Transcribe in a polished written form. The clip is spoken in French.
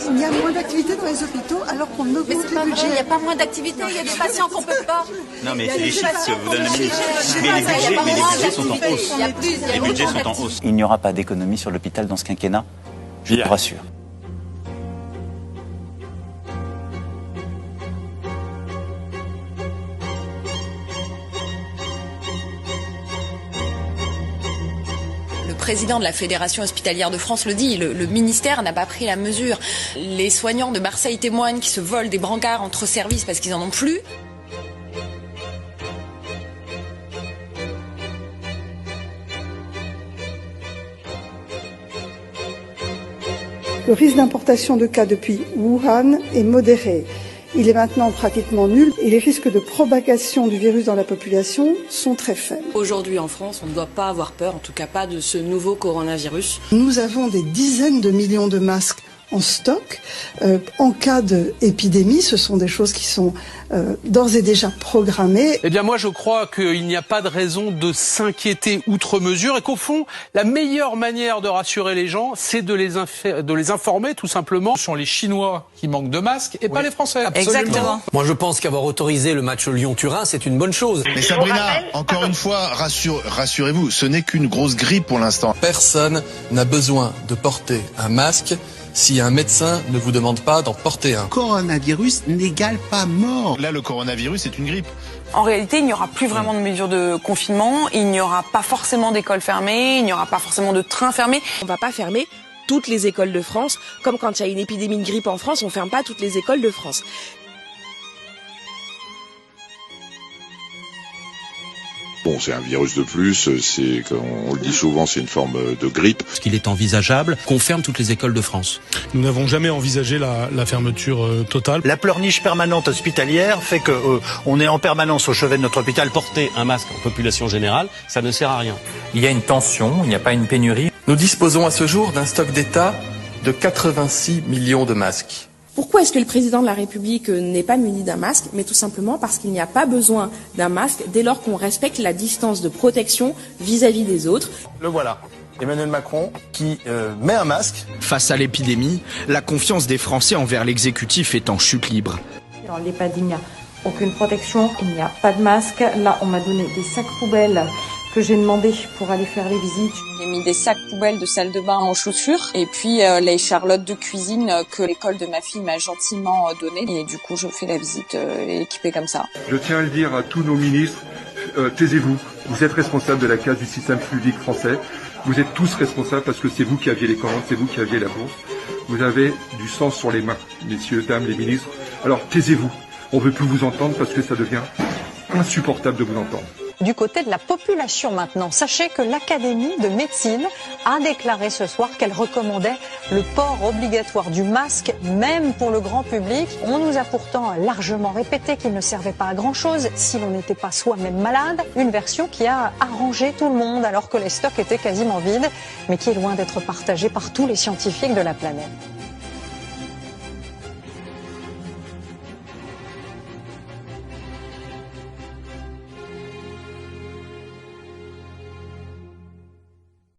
il y a moins d'activité dans les hôpitaux alors qu'on augmente les budgets. Il n'y a pas moins d'activité, il y a des patients qu'on ne peut pas. Non, mais c'est les chiffres que vous donnez la ministre. Mais les budgets sont en hausse. Les budgets sont en hausse. Il n'y aura pas d'économie sur l'hôpital dans ce quinquennat, je vous rassure. Le président de la Fédération hospitalière de France le dit, le ministère n'a pas pris la mesure. Les soignants de Marseille témoignent qui se volent des brancards entre services parce qu'ils n'en ont plus. Le risque d'importation de cas depuis Wuhan est modéré. Il est maintenant pratiquement nul et les risques de propagation du virus dans la population sont très faibles. Aujourd'hui en France, on ne doit pas avoir peur, en tout cas pas de ce nouveau coronavirus. Nous avons des dizaines de millions de masques en stock. En cas d'épidémie, ce sont des choses qui sont d'ores et déjà programmées. Eh bien moi je crois qu'il n'y a pas de raison de s'inquiéter outre mesure et qu'au fond, la meilleure manière de rassurer les gens, c'est de les informer tout simplement. Ce sont les Chinois qui manquent de masques et pas les Français. Absolument. Exactement. Moi je pense qu'avoir autorisé le match Lyon-Turin, c'est une bonne chose. Mais Sabrina, encore une fois, rassurez-vous, ce n'est qu'une grosse grippe pour l'instant. Personne n'a besoin de porter un masque si un médecin ne vous demande pas d'en porter un. Coronavirus n'égale pas mort. Là, le coronavirus, c'est une grippe. En réalité, il n'y aura plus vraiment de mesures de confinement, il n'y aura pas forcément d'écoles fermées, il n'y aura pas forcément de trains fermés. On ne va pas fermer toutes les écoles de France, comme quand il y a une épidémie de grippe en France, on ne ferme pas toutes les écoles de France. Bon, c'est un virus de plus, c'est, on le dit souvent, c'est une forme de grippe. Est-ce qu'il est envisageable qu'on ferme toutes les écoles de France? Nous n'avons jamais envisagé la fermeture totale. La pleurniche permanente hospitalière fait que on est en permanence au chevet de notre hôpital. Porter un masque en population générale, ça ne sert à rien. Il y a une tension, il n'y a pas une pénurie. Nous disposons à ce jour d'un stock d'État de 86 millions de masques. Pourquoi est-ce que le président de la République n'est pas muni d'un masque? Mais tout simplement parce qu'il n'y a pas besoin d'un masque dès lors qu'on respecte la distance de protection vis-à-vis des autres. Le voilà, Emmanuel Macron qui met un masque. Face à l'épidémie, la confiance des Français envers l'exécutif est en chute libre. Dans l'EHPAD, il n'y a aucune protection, il n'y a pas de masque. Là, on m'a donné des sacs poubelles que j'ai demandé pour aller faire les visites. J'ai mis des sacs poubelles de salle de bain en chaussures et puis les charlottes de cuisine que l'école de ma fille m'a gentiment donné et du coup je fais la visite équipée comme ça. Je tiens à le dire à tous nos ministres, taisez-vous, vous êtes responsables de la casse du système public français, vous êtes tous responsables parce que c'est vous qui aviez les commandes, c'est vous qui aviez la bourse, vous avez du sang sur les mains, messieurs, dames, les ministres, alors taisez-vous, on ne veut plus vous entendre parce que ça devient insupportable de vous entendre. Du côté de la population maintenant, sachez que l'Académie de médecine a déclaré ce soir qu'elle recommandait le port obligatoire du masque, même pour le grand public. On nous a pourtant largement répété qu'il ne servait pas à grand-chose si l'on n'était pas soi-même malade. Une version qui a arrangé tout le monde alors que les stocks étaient quasiment vides, mais qui est loin d'être partagée par tous les scientifiques de la planète.